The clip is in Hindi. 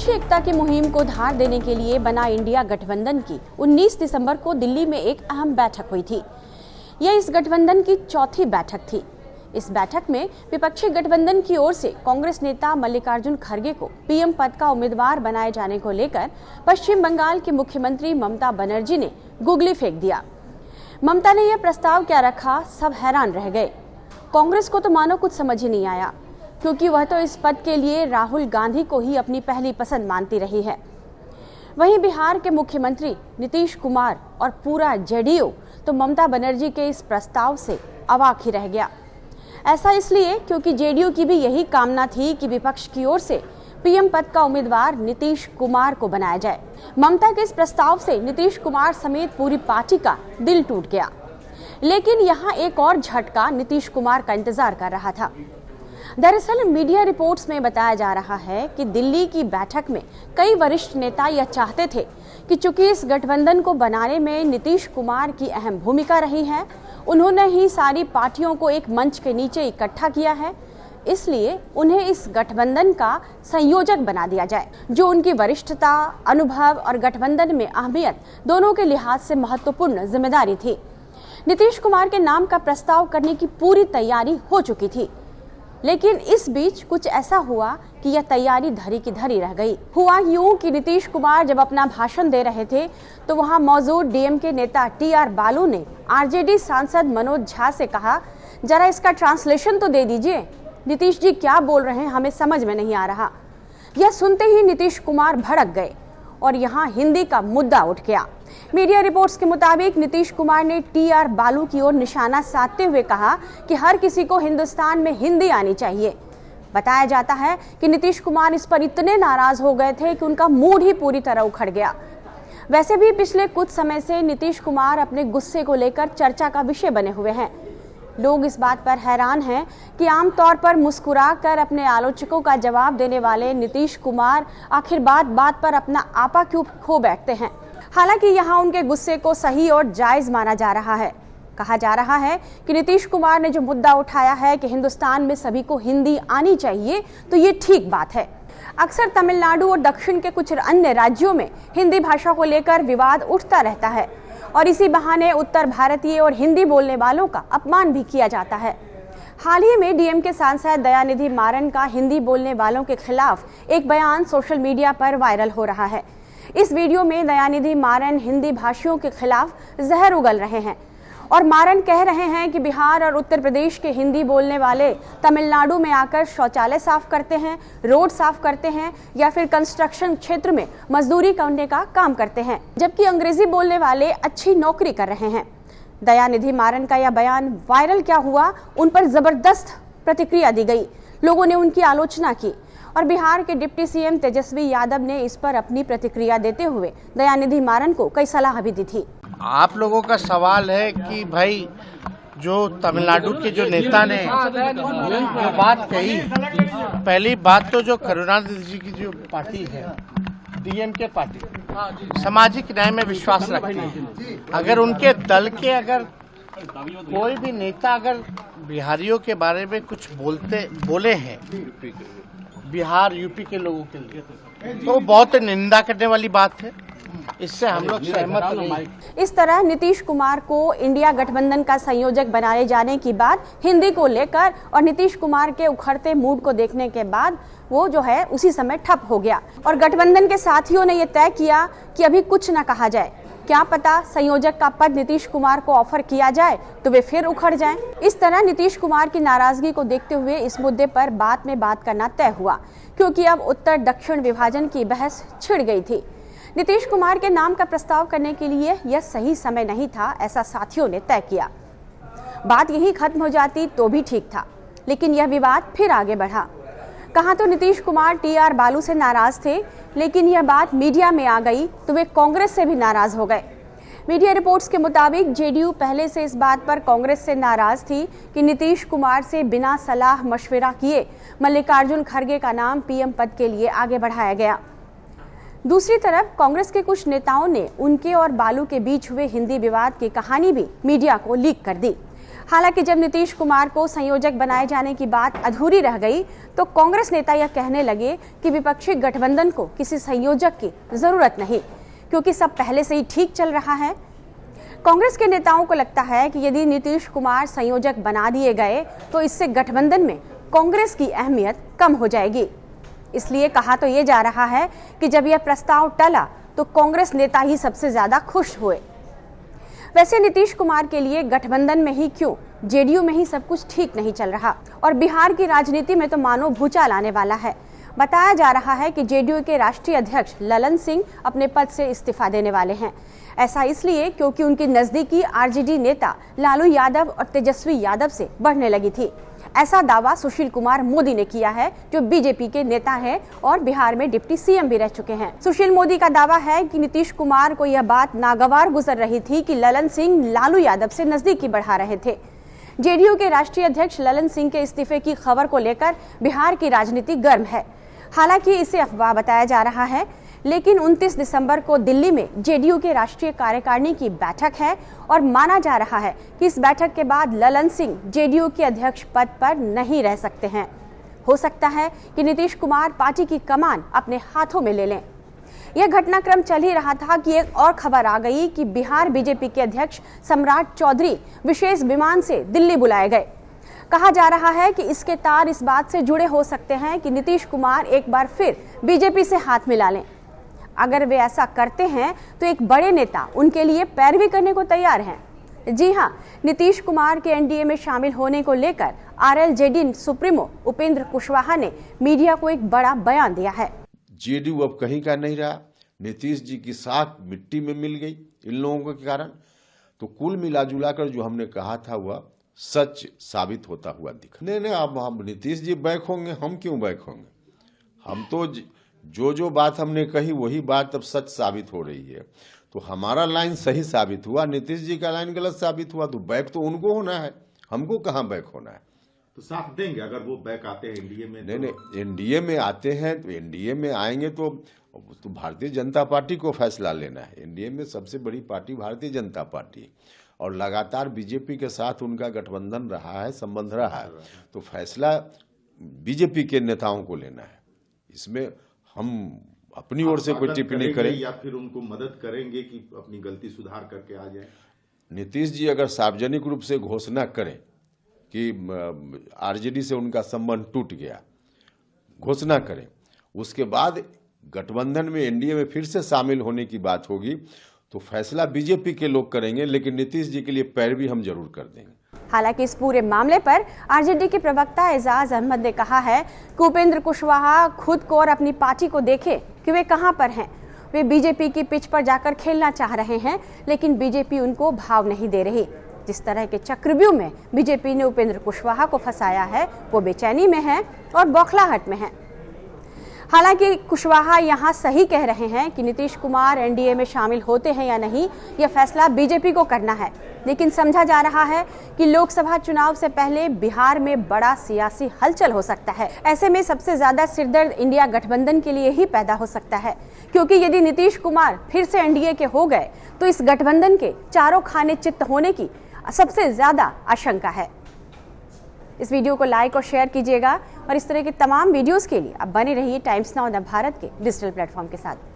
विपक्षी एकता की मुहिम को धार देने के लिए बना इंडिया गठबंधन की 19 दिसंबर को दिल्ली में एक अहम बैठक हुई थी। यह इस गठबंधन की चौथी बैठक थी। इस बैठक में विपक्षी गठबंधन की ओर से कांग्रेस नेता मल्लिकार्जुन खड़गे को पीएम पद का उम्मीदवार बनाए जाने को लेकर पश्चिम बंगाल की मुख्यमंत्री ममता बनर्जी ने गुगली फेंक दिया। ममता ने यह प्रस्ताव क्या रखा, सब हैरान रह गए। कांग्रेस को तो मानो कुछ समझ ही नहीं आया, क्योंकि वह तो इस पद के लिए राहुल गांधी को ही अपनी पहली पसंद मानती रही है। वहीं बिहार के मुख्यमंत्री नीतीश कुमार और पूरा जेडीयू तो ममता बनर्जी के इस प्रस्ताव से अवाक ही रह गया। ऐसा इसलिए क्योंकि जेडीयू की भी यही कामना थी कि विपक्ष की ओर से पीएम पद का उम्मीदवार नीतीश कुमार को बनाया जाए। ममता के इस प्रस्ताव से नीतीश कुमार समेत पूरी पार्टी का दिल टूट गया। लेकिन यहाँ एक और झटका नीतीश कुमार का इंतजार कर रहा था। दरअसल मीडिया रिपोर्ट्स में बताया जा रहा है कि दिल्ली की बैठक में कई वरिष्ठ नेता यह चाहते थे कि चूंकि इस गठबंधन को बनाने में नीतीश कुमार की अहम भूमिका रही है, उन्होंने ही सारी पार्टियों को एक मंच के नीचे इकट्ठा किया है, इसलिए उन्हें इस गठबंधन का संयोजक बना दिया जाए, जो उनकी वरिष्ठता, अनुभव और गठबंधन में अहमियत दोनों के लिहाज से महत्वपूर्ण जिम्मेदारी थी। नीतीश कुमार के नाम का प्रस्ताव करने की पूरी तैयारी हो चुकी थी, लेकिन इस बीच कुछ ऐसा हुआ कि यह तैयारी धरी की धरी रह गई। हुआ यूं कि नीतीश कुमार जब अपना भाषण दे रहे थे तो वहां मौजूद डीएमके नेता टीआर बालू ने आरजेडी सांसद मनोज झा से कहा, जरा इसका ट्रांसलेशन तो दे दीजिए, नीतीश जी क्या बोल रहे हैं हमें समझ में नहीं आ रहा। यह सुनते ही नीतीश कुमार भड़क गए और यहाँ हिंदी का मुद्दा उठ गया। मीडिया रिपोर्ट्स के मुताबिक नीतीश कुमार ने टीआर बालू की ओर निशाना साधते हुए कहा कि हर किसी को हिंदुस्तान में हिंदी आनी चाहिए। बताया जाता है कि नीतीश कुमार इस पर इतने नाराज हो गए थे कि उनका मूड ही पूरी तरह उखड़ गया। वैसे भी पिछले कुछ समय से नीतीश कुमार अपने गुस्से को लेकर चर्चा का विषय बने हुए हैं। लोग इस बात पर हैरान हैं कि आमतौर पर मुस्कुराकर अपने आलोचकों का जवाब देने वाले नीतीश कुमार आखिर बात बात पर अपना आपा क्यों खो बैठते हैं। हालांकि यहाँ उनके गुस्से को सही और जायज माना जा रहा है। कहा जा रहा है कि नीतीश कुमार ने जो मुद्दा उठाया है कि हिंदुस्तान में सभी को हिंदी आनी चाहिए, तो ये ठीक बात है। अक्सर तमिलनाडु और दक्षिण के कुछ अन्य राज्यों में हिंदी भाषा को लेकर विवाद उठता रहता है और इसी बहाने उत्तर भारतीय और हिंदी बोलने वालों का अपमान भी किया जाता है। हाल ही में डीएमके सांसद दयानिधि मारन का हिंदी बोलने वालों के खिलाफ एक बयान सोशल मीडिया पर वायरल हो रहा है। इस वीडियो में दयानिधि मारन हिंदी भाषियों के खिलाफ जहर उगल रहे हैं और मारन कह रहे हैं कि बिहार और उत्तर प्रदेश के हिंदी बोलने वाले तमिलनाडु में आकर शौचालय साफ करते हैं, रोड साफ करते हैं या फिर कंस्ट्रक्शन क्षेत्र में मजदूरी करने का काम करते हैं, जबकि अंग्रेजी बोलने वाले अच्छी नौकरी कर रहे हैं। दयानिधि मारन का यह बयान वायरल क्या हुआ, उन पर जबरदस्त प्रतिक्रिया दी गई। लोगों ने उनकी आलोचना की और बिहार के डिप्टी सीएम तेजस्वी यादव ने इस पर अपनी प्रतिक्रिया देते हुए दयानिधि मारन को कई सलाह भी दी थी। आप लोगों का सवाल है कि भाई जो तमिलनाडु के जो नेता ने जो बात कही, पहली बात तो जो करुणानिधि जी की जो पार्टी है, डीएमके पार्टी, सामाजिक न्याय में विश्वास रखती है। अगर उनके दल के अगर कोई भी नेता अगर बिहारियों के बारे में कुछ बोले हैं, बिहार यूपी के लोगों के लिए, तो बहुत निंदा करने वाली बात है। इससे हम लोग सहमत नहीं। इस तरह नीतीश कुमार को इंडिया गठबंधन का संयोजक बनाए जाने की बात हिंदी को लेकर और नीतीश कुमार के उखड़ते मूड को देखने के बाद वो जो है उसी समय ठप हो गया और गठबंधन के साथियों ने यह तय किया कि अभी कुछ न कहा जाए। क्या पता संयोजक का पद नीतीश कुमार को ऑफर किया जाए तो वे फिर उखड़ जाएं। इस तरह नीतीश कुमार की नाराजगी को देखते हुए इस मुद्दे पर बात में बात करना तय हुआ, क्योंकि अब उत्तर दक्षिण विभाजन की बहस छिड़ गई थी। नीतीश कुमार के नाम का प्रस्ताव करने के लिए यह सही समय नहीं था, ऐसा साथियों ने तय किया। बात यही खत्म हो जाती तो भी ठीक था, लेकिन यह विवाद फिर आगे बढ़ा। कहाँ तो नीतीश कुमार टीआर बालू से नाराज थे, लेकिन यह बात मीडिया में आ गई तो वे कांग्रेस से भी नाराज हो गए। मीडिया रिपोर्ट्स के मुताबिक जेडीयू पहले से इस बात पर कांग्रेस से नाराज थी कि नीतीश कुमार से बिना सलाह मशविरा किए मल्लिकार्जुन खड़गे का नाम पीएम पद के लिए आगे बढ़ाया गया। दूसरी तरफ कांग्रेस के कुछ नेताओं ने उनके और बालू के बीच हुए हिंदी विवाद की कहानी भी मीडिया को लीक कर दी। हालांकि जब नीतीश कुमार को संयोजक बनाए जाने की बात अधूरी रह गई तो कांग्रेस नेता यह कहने लगे कि विपक्षी गठबंधन को किसी संयोजक की जरूरत नहीं, क्योंकि सब पहले से ही ठीक चल रहा है। कांग्रेस के नेताओं को लगता है कि यदि नीतीश कुमार संयोजक बना दिए गए तो इससे गठबंधन में कांग्रेस की अहमियत कम हो जाएगी। इसलिए कहा तो ये जा रहा है कि जब यह प्रस्ताव टला तो कांग्रेस नेता ही सबसे ज्यादा खुश हुए। वैसे नीतीश कुमार के लिए गठबंधन में ही क्यों, जेडीयू में ही सब कुछ ठीक नहीं चल रहा और बिहार की राजनीति में तो मानो भूचाल आने वाला है। बताया जा रहा है कि जेडीयू के राष्ट्रीय अध्यक्ष ललन सिंह अपने पद से इस्तीफा देने वाले हैं। ऐसा इसलिए क्योंकि उनकी नजदीकी आरजेडी नेता लालू यादव और तेजस्वी यादव से बढ़ने लगी थी। ऐसा दावा सुशील कुमार मोदी ने किया है, जो बीजेपी के नेता हैं और बिहार में डिप्टी सीएम भी रह चुके हैं। सुशील मोदी का दावा है कि नीतीश कुमार को यह बात नागवार गुजर रही थी कि ललन सिंह लालू यादव से नजदीकी बढ़ा रहे थे। जेडीयू के राष्ट्रीय अध्यक्ष ललन सिंह के इस्तीफे की खबर को लेकर बिहार की राजनीति गर्म है। हालांकि इसे अफवाह बताया जा रहा है, लेकिन 29 दिसंबर को दिल्ली में जेडीयू के राष्ट्रीय कार्यकारिणी की बैठक है और माना जा रहा है कि इस बैठक के बाद ललन सिंह जेडीयू के अध्यक्ष पद पर नहीं रह सकते हैं। हो सकता है कि नीतीश कुमार पार्टी की कमान अपने हाथों में ले लें। यह घटनाक्रम चल ही रहा था कि एक और खबर आ गई कि बिहार बीजेपी के अध्यक्ष सम्राट चौधरी विशेष विमान से दिल्ली बुलाए गए। कहा जा रहा है कि इसके तार इस बात से जुड़े हो सकते हैं कि नीतीश कुमार एक बार फिर बीजेपी से हाथ मिला लें। अगर वे ऐसा करते हैं तो एक बड़े नेता उनके लिए पैरवी करने को तैयार हैं। जी हां, नीतीश कुमार के एनडीए में शामिल होने को लेकर आरएलजेडी सुप्रीमो उपेंद्र कुशवाहा ने मीडिया को एक बड़ा बयान दिया है। जेडीयू अब कहीं का नहीं रहा। नीतीश जी की साख मिट्टी में मिल गई इन लोगों के कारण। तो कुल मिला जुला कर जो हमने कहा था वह सच साबित होता हुआ दिखा। नहीं, अब हम नीतीश जी बैक होंगे, हम क्यों बैक होंगे? हम तो जो बात हमने कही वही बात अब सच साबित हो रही है। तो हमारा लाइन सही साबित हुआ, नीतीश जी का लाइन गलत साबित हुआ। तो बैक तो उनको होना है, हमको कहाँ बैक होना है। तो साथ देंगे अगर वो बैक आते हैं एनडीए में? नहीं, एनडीए में आते हैं तो एनडीए में आएंगे तो भारतीय जनता पार्टी को फैसला लेना है। एनडीए में सबसे बड़ी पार्टी भारतीय जनता पार्टी और लगातार बीजेपी के साथ उनका गठबंधन रहा है, संबंध रहा है। तो फैसला बीजेपी के नेताओं को लेना है। इसमें हम अपनी ओर से कोई टिप्पणी करें या फिर उनको मदद करेंगे कि अपनी गलती सुधार करके आ जाए? नीतीश जी अगर सार्वजनिक रूप से घोषणा करें कि आरजेडी से उनका संबंध टूट गया, घोषणा करें, उसके बाद गठबंधन में एनडीए में फिर से शामिल होने की बात होगी तो फैसला बीजेपी के लोग करेंगे, लेकिन नीतीश जी के लिए पैरवी हम जरूर कर देंगे। हालांकि इस पूरे मामले पर आरजेडी के प्रवक्ता एजाज अहमद ने कहा है कि उपेंद्र कुशवाहा खुद को और अपनी पार्टी को देखे कि वे कहां पर हैं। वे बीजेपी की पिच पर जाकर खेलना चाह रहे हैं, लेकिन बीजेपी उनको भाव नहीं दे रही। जिस तरह के चक्रव्यूह में बीजेपी ने उपेंद्र कुशवाहा को फंसाया है, वो बेचैनी में है और बौखलाहट में है। हालांकि कुशवाहा यहां सही कह रहे हैं कि नीतीश कुमार एनडीए में शामिल होते हैं या नहीं, यह फैसला बीजेपी को करना है। लेकिन समझा जा रहा है कि लोकसभा चुनाव से पहले बिहार में बड़ा सियासी हलचल हो सकता है। ऐसे में सबसे ज्यादा सिरदर्द इंडिया गठबंधन के लिए ही पैदा हो सकता है, क्योंकि यदि नीतीश कुमार फिर से एनडीए के हो गए तो इस गठबंधन के चारों खाने चित्त होने की सबसे ज्यादा आशंका है। इस वीडियो को लाइक और शेयर कीजिएगा और इस तरह के तमाम वीडियोस के लिए आप बने रहिए टाइम्स नाउ भारत के डिजिटल प्लेटफॉर्म के साथ।